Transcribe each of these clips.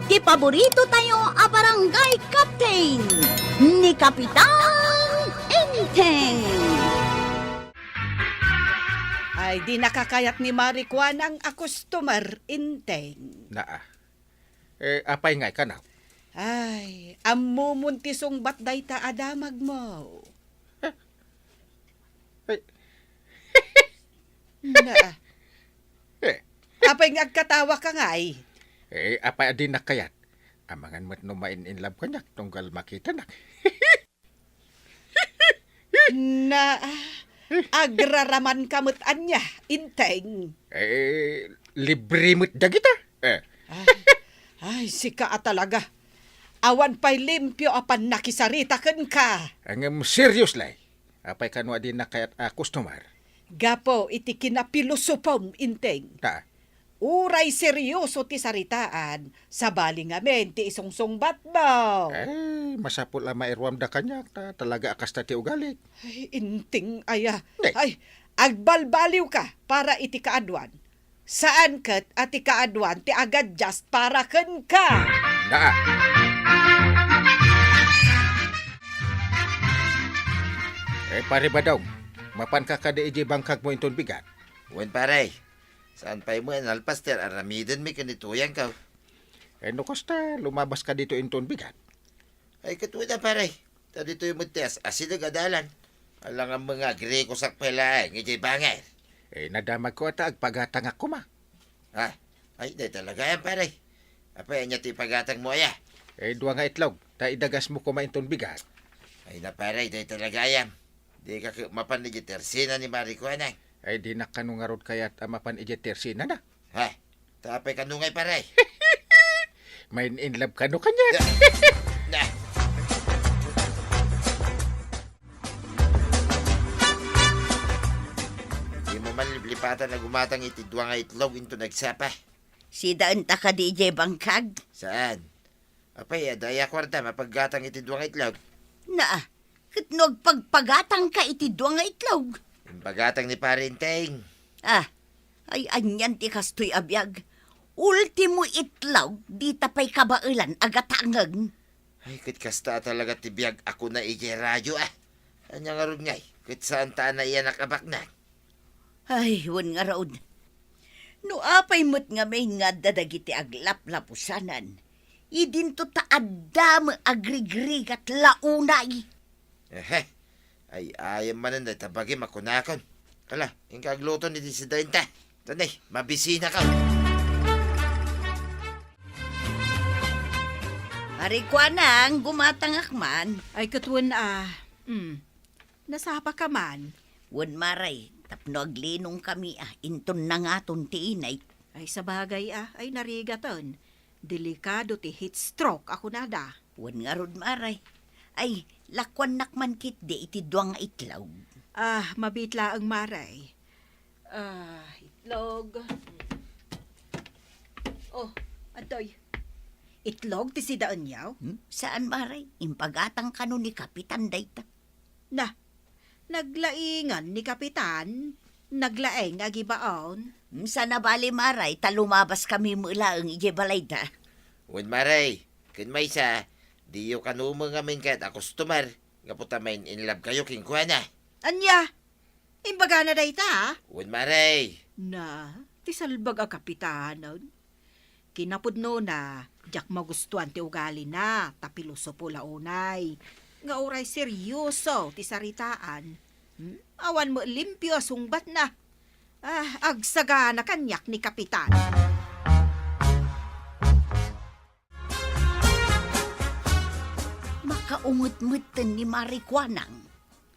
ti paborito tayo a barangay captain ni Kapitan Enteng. Ay, di nakakayat ni Marikwan ang akustomer, Inteng. Apay ngay ka na. Ay, amumuntisong batday ta adamag mo. Ay. Na, Eh, apay nga agkatawa ka nga ay. apay adi nakayat. Amangan mo't numain in love ka nyak, tunggal makita na. Na, agraraman kamot anya, Inteng. Libre mo't dagita. Ay, sika talaga. Awan pa'y limpyo apan nakisarita ken ka. Ang serious lay. Apay ka no adi nakayat customer. Gapo, iti kinapilusupom, Inteng. Ta, Uray seryoso ti saritaan. Sabali nga men, ti isungsungbat mo. masapul la mairwam da kanyak ta talaga akas ta ti ugali. Ay, Inting aya. Day. Ay, agbalbaliw ka para iti kaadwan. Saan kat at ti kaadwan ti agad just para ken ka. Naa. Pare Badong, mapan ka kada iji bangkag mo inton bigat. Wen pare, saan pa mo nalpas ter aramiden mi kanituyang ka. No kosta, lumabas ka dito inton bigat. Ay katuwa na pare, ta dito yung mutias asin nagadalan. Alang ang mga Greko sakpela ngiti bangay. Nadamag ko ata agpagatang ako ma. Ha? Ay, di talaga yan pare. Apay niya ti pagatang mo ya. Dua nga itlog, ta idagas mo ko mainton bigat. Ay na pare, di talaga yan. Di ka mapan ni tersina ni Marikuana. Di nakanungarod kayat amapan iji tersina na. Ha? Tapay kanungay pare. Main in love ka no kanya. Na. Di mo man liplipatan na gumatang itidwa nga itlog into nagsapa. Si daan ta ka DJ bangkag. Saan? Apay, daya kwarta mapaggatang itidwa nga itlog. Na, kitnog pagpagatang ka iti duwa nga itlog. Yung pagatang ni Parinteng. Ay anyan ti kastoy abiyag. Ultimo itlog, di tapay kabailan agatangag. Ay, kit kasta talaga tibiyag ako na ije radyo Anya nga ron ngay, kit saan taan na iyan nakabak na. Ay, wan nga raod. No apay mo't nga may nga dadagiti aglap-lapusanan. Idinto taadam agrigrig at launay. Ay ayam manan na tabagi makunakon. Kala, yung kagluto ni Disidenta. Tanay, mabisina ka. Marikwanang gumatangak man. Ay, katuan nasapa ka man. Wan maray, tapno aglinong kami inton na nga ton ti inay. Ay, sa bagay ay narigaton. Delikado ti heat stroke ako nada. Wan nga rod maray. Ay, lakwan nakman kit di iti duwang itlog. Mabitla ang maray. Itlog. Oh, adoy. Itlog ti si daan yaw? Saan maray? Impagatang kano ni Kapitan dayta. Na, naglaingan ni Kapitan. Naglaeng agibaon. Sana bali maray, talumabas kami mula ang ijebalay da. Wen maray, kun may sa, di yung kanumo nga min kahit akustomer. Nga puta main in love kayo king kuwana. Anya, imbaga na dayta Wen maray. Na, ti salbag a Kapitan. Kinapudno na, jak magustuhan ti ugali na, tapiluso po launay. Nga oray seryoso ti saritaan. Awan mo limpyo sungbat na. Agsaga na kanyak ni Kapitan. Makaungot-mutan ni Marikwanang.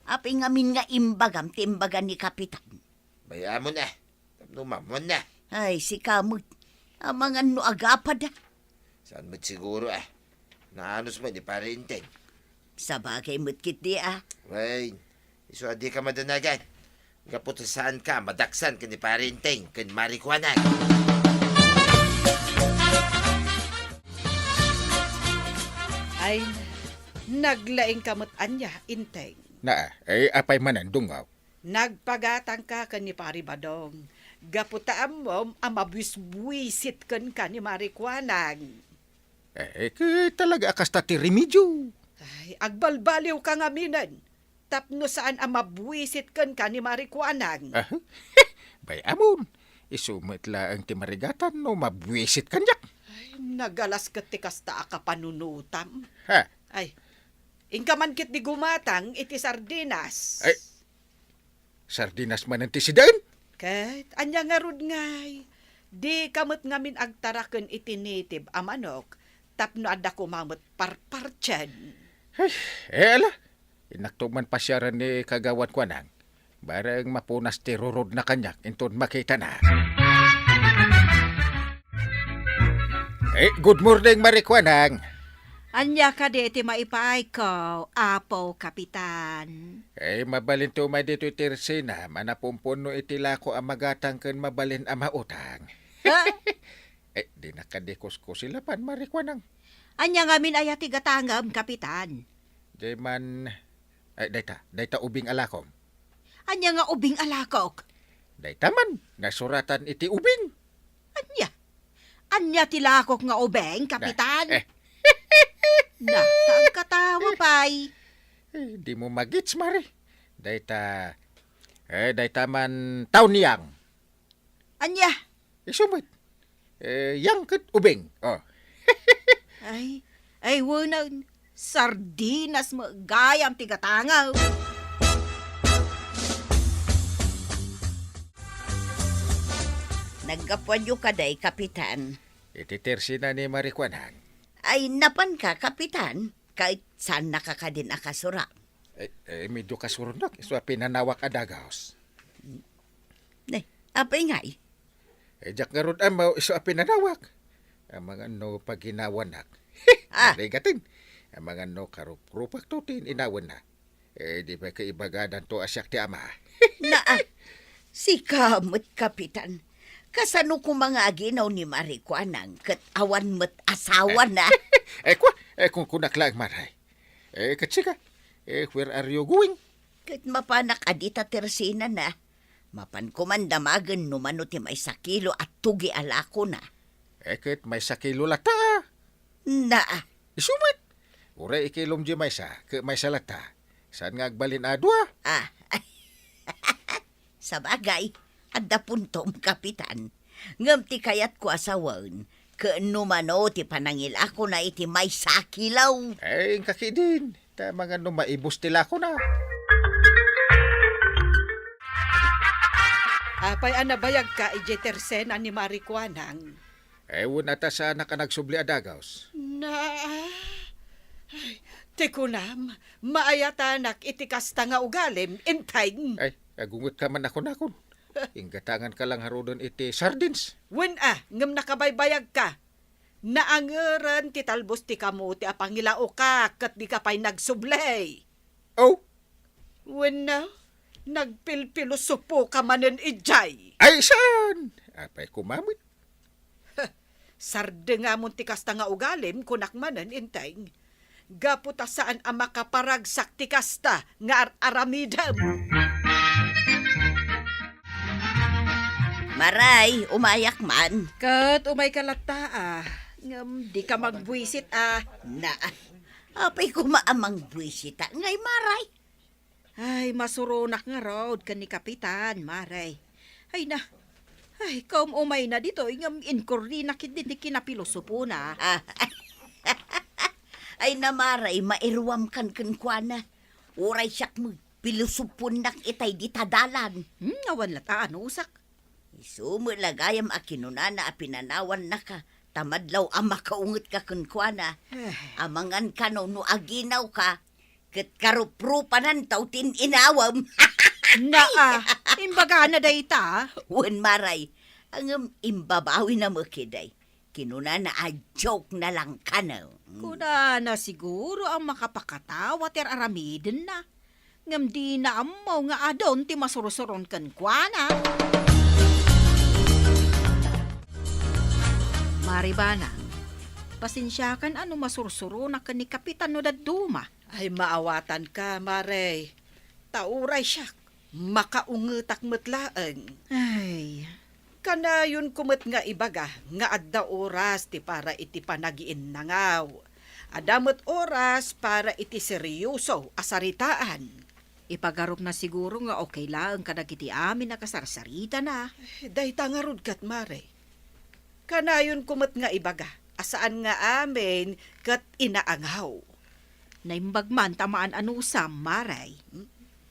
Api ngamin nga imbagam ti imbaga ni Kapitan. Bayamo na. Numamon na. Ay, si kamot. Amangan no agapad. Saan mo't siguro Naanos mo ni Parinteng. Sa bagay mo't kit di Wait, iso di ka madanagan. Nga puta saan ka, madaksan ka ni Parinteng, kan Marikwanag. Ay, naglaing kamot anya, Inteng. Apay manandungaw. Nagpagatang ka ni Pari Badong. Gaputaan mo, amabwiswisit kan ka ni Marikwanag. Talaga akas tati remedyo. Ay, agbalbaliw ka nga minan. Tapno saan ang mabwisit kan ka ni Marikuanang. Bay amon, isumit la ang timarigatan no mabwisit kanyak. Ay, nagalas ka tikasta ka panunutam. Ha? Ay, ingka man kit di gumatang iti sardinas. Ay. Sardinas man ang tisidain? Ket, anya nga rod ngay. Di kamot ngamin agtaraken iti native a manok. Tapno adda kumamot parparchan. Ay, ala. Inaktuman pa siya rin ni kagawad ko nang. Barang mapunas ti rurod na kanyak, inton makita na. Good morning, Marikwanang. Anya ka deti maipaay ko, apo kapitan. Mabalin tumay dito itirsina, manapumpuno itilako ang magatang kan mabalin ang mautang. Ha? Di nakadikos ko sila pan, Marikwanang. Anya nga min ayati gatangam, kapitan. Di man, dayta ubing alakom. Anya nga ubing alakok. Dayta man, nasuratan iti ubing. Anya? Anya tilakok nga ubeng, kapitan? Na, taang katawa pay. Di mo magits, Mari. Dayta man taon niyang. Anya? Isumit. Yang ket ubing. Oh. Ay, wanan. Sardinas mo gayam tigatangaw. Nagkapuan kaday, kapitan. Ititirsi na ni Marikwanang. Ay napan ka, kapitan. Kahit saan nakakadin akasura. Medyo kasurunok. Iswa pinanawak adagaos. Apay ngay. Jak nga ron amaw, iswa pinanawak. Ang mga no paginawanak. Rigatin. Ang mga no karup-rupak tutin inawan na. Di ba kaibagadan to asyak ti ama? Si kamot, kapitan. Kasano ko mga aginaw ni Marikwanang kat awan mo't asawa na. Kung kunakla ang maray. Katsika, where are you going? Kat mapanak adita tersina na. Mapan kumandamagan numano ti may sakilo at tugi alako na. Kat may sakilo lata. Isumit. Uray ikilom di may sa, may salata. Saan nga agbalin adwa? Sa bagay, adda puntom, kapitan. Ngam ti kayat ko asawan, numano ti panangil ako na iti may sakilaw. Kakidin. Tama nga no maibos tila ko na. Apay anabayag ka, ijetersen ani Marikwanang. Ewan ata sa anak ka nagsubli adagaos. Ay, tikunam, maayatanak itikasta nga ugalim, intay. Agungot ka man ako nakon. Inggatangan ka lang harodon iti sardines. Wen ngam nakabaybayag ka. Naangeran ti talbos ti kamuti apangilao ka, kat di ka pa'y nagsublay. Oh? Wen nagpilpilusupo ka manen ijay. Ay, saan? Apay kumamit. Sarde nga mun ti kasta nga ugalim, kunak manen intay. Gaputa saan ang makaparagsak ti kasta nga aramidam. Maray, umayak man. Kat umay kalata ngam di ka magbwisit Apay kumaamang buwisita. Ngay, maray. Ay, masurunak nga road ka ni kapitan, maray. Ay, kaum umay na dito, ngam inkurri na din di kinapilosopo na. Ay namaray, mairwam kan kenkwana. Uray siyak mo, pilusupon nak itay di tadalan. Awan lataan usak. Sumulagayam akinunana apinanawan na ka. Tamadlaw ang makaungot ka kenkwana. Amangan ka no aginaw ka. Kat karuprupanan tautin inawam. Imbaga na dayta. Wen maray, ang imbabawi na mo kiday. Kinunana a joke na lang ka na. Kuna na siguro ang makapakatawa ter aramidin na. Ngam di na amaw nga adon ti masurusuron kan kwa na. Maribana, pasensyakan ano masursuro na kan ni Kapitan no daduma. Ay maawatan ka, Mare. Tauray siya, makaungetak metlaan. Ay, Kanayon kumet nga ibaga, nga adda oras ti para iti panagiin nangaw. Adamot oras para iti seryoso asaritaan. Ipagarup na siguro nga okay lang kadagiti amin na kasarsarita na. Dayta nga rod kat mare. Kanayon kumet nga ibaga, asaan nga amin kat inaangaw. Naimbag man tamaan anusam, maray.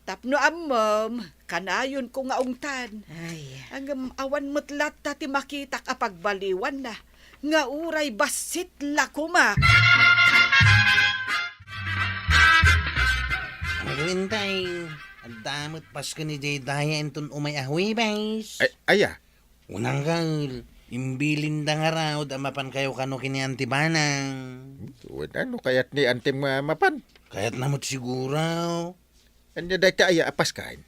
Tapno amom, kanayon ko nga ungtan. Ay. Ang awan mutlat ti makita kapagbaliwan na. Nga uray basit lakuma. Maglintay, ang damot pas ka ni Jay Daya entun umay ahoy, bais. Ay, aya. Unang kal, imbilin da nga raw, damapan kayo kano kini Antibanang. Wala no kayat ni antim mapan. Kaya't namot siguro. Anya day ka aya apas kain.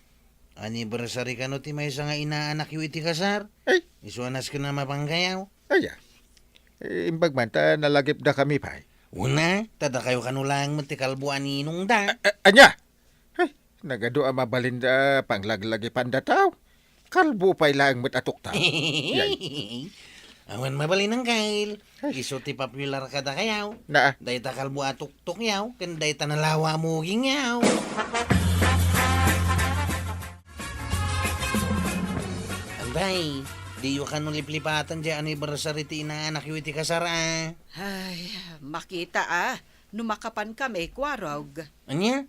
Anniversary kano ti may nga inaanak yu iti kasar. Ay, Isuanas ka na mapangkayaw. aya. Imbag man ta nalagip da kami pa. Una, tada kayo kano lang mo ti kalbuan ninong da. Anya! Ay, nagado ang mabalin da panglaglagi panda tao. Kalbo pa'y lang mat atok tao. Awan mabalin ng kail. Iso ti popular ka da kayaw. Na, Day ta kalbo atok-tok yaw. Kan day ta nalawa mo yaw. Anday, di yu kano liplipatan di anniversary ti inaanak yu iti kasara. Ay, makita numakapan kami, kwarog. Anya?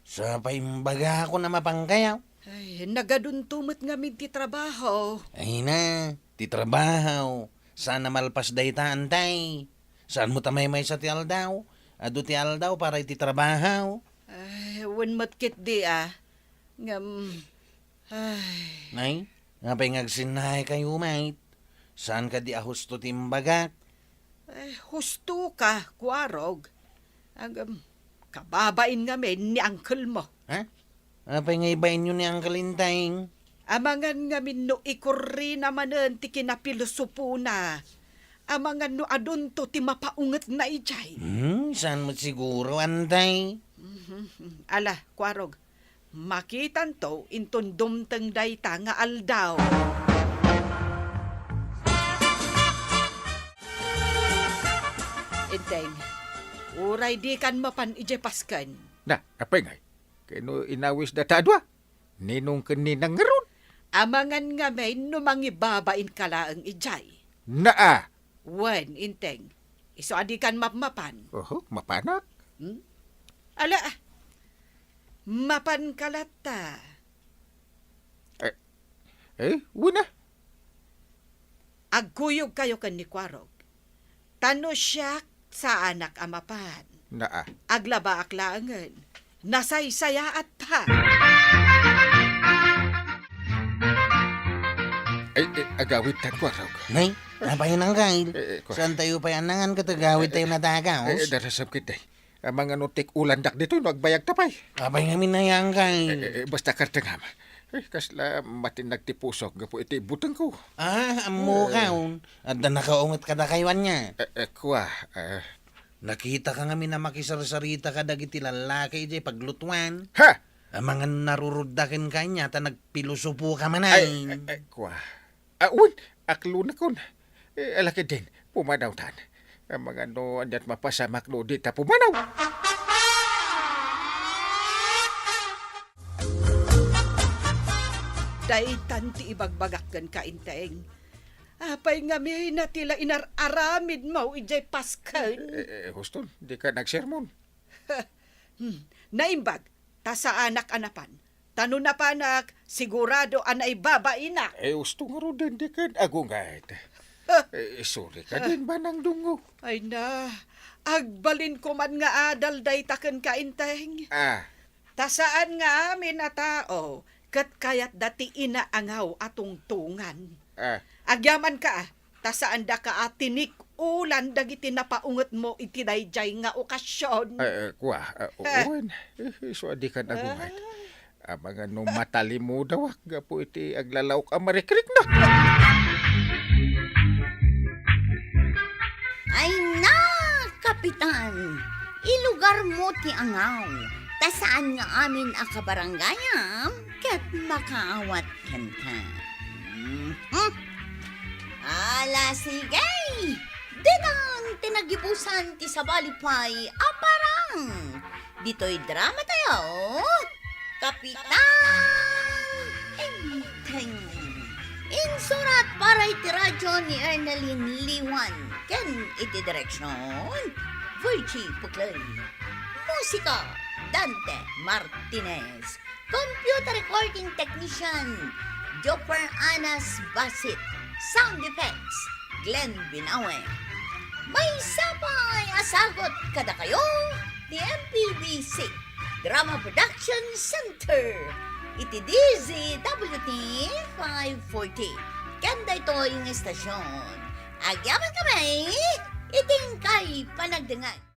Sa paimbaga ako na mapangkayaw. Ay, nagaduntumot nga min ti trabaho. Ay na, ti trabaho. Sana malpas day ta antay. Saan mo tamay may sa ti aldaw? Ado ti aldaw para iti trabaho. Ay, matkit di Ngam, ay, Nay, nga pa'y ngagsinay kayo, mate. Saan ka di ahusto timbagak? husto ka, kwarog. Kababain nga min ni uncle mo. Ha? Nga pa'y nga ibayin nyo ni ang kalintayng? Amangan nga min no ikurri naman ti kinapilosopo na. Amangan no adunto ti mapaunget na ijay. Saan mo siguro, antay? Ala, kwarog, makitan to inton dumteng dayta nga aldaw. Inteng, uray di kan mapan ije paskan. na, apay ngay. Kano inawis da tadwa. Ninong kaninang ngaron. Amangan nga may numangibabain kalaang ijay. Na, Wen, inteng, iso adi kan mapmapan. oho, mapanak. Ala, mapan kalata. Wala. Agkuyog kayo kan ni Kwarog. Tano siya sa anak amapan. Na, Aglaba aklangan. Nasaysaya at pa. agawit tan ko raw. Nay, napayin ang kail. Kwa. Saan tayo pa anangan katagawid tayo natagaos? Darasam kita. Ang mga nutik ulandak dito, nagbayag tapay. Apay nga minayang kail. Basta kartang ama. Kasla matin nagtipusok, gapo iti butang ko. Amo kaon. At na nakaungat ka na kaywan niya. Kwa, Nakita ka nga na makisarsarita ka dagiti lalaki iti paglutuan. ha! Ang mga naruruddakin kanya ta nagpilusupo ka Ay, manay. kwa. Uy, aklo na kon. Alaki din, pumanaw tan. Ang mga no, anyat mapasamak no, di ta pumanaw. Daitan ti ibagbagakkan ka inteng. Apay nga may na tila inararamid mo ijay paskan. Huston, di ka nagsermon. Naimbag, ta sa anak anapan. Tano na panak, sigurado anay babae na. Gusto nga ro din, di ka agungayt. Sorry ka din ba ng dungo? Ay na, agbalin ko man nga adal day taken ka inteng. Ta saan nga amin na tao, kat kayat dati inaangaw atong tungan. Agyaman ka ta saan da ka atinik ulan dagiti napaunget mo iti dayjay nga okasyon. Kwa, uwan. So, di ka nagungayt. Mga no matali mo daw, gapo iti aglalawak ang marikrik na. Ay na, Kapitan! Ilugar mo ti angaw. Ta saan nga amin ang kabarangayam kat makaawat kanta. Ala, sige! Dinang tinagibusan ti sabalipay aparang. Dito'y drama tayo. Kapitan Enteng. Insurat para iti radyo ni Ernaline Liwan. Ken iti direksyon. Virgie Puclay. Musika, Dante Martinez. Computer recording technician, Joper Anas Basit. Sound effects, Glenn Binawe. May sapay asagot kada kayo ni MPBC Drama Production Center. Iti DZWT 540. Kanda ito yung estasyon. Agyaman kami, iting kay panagdangan.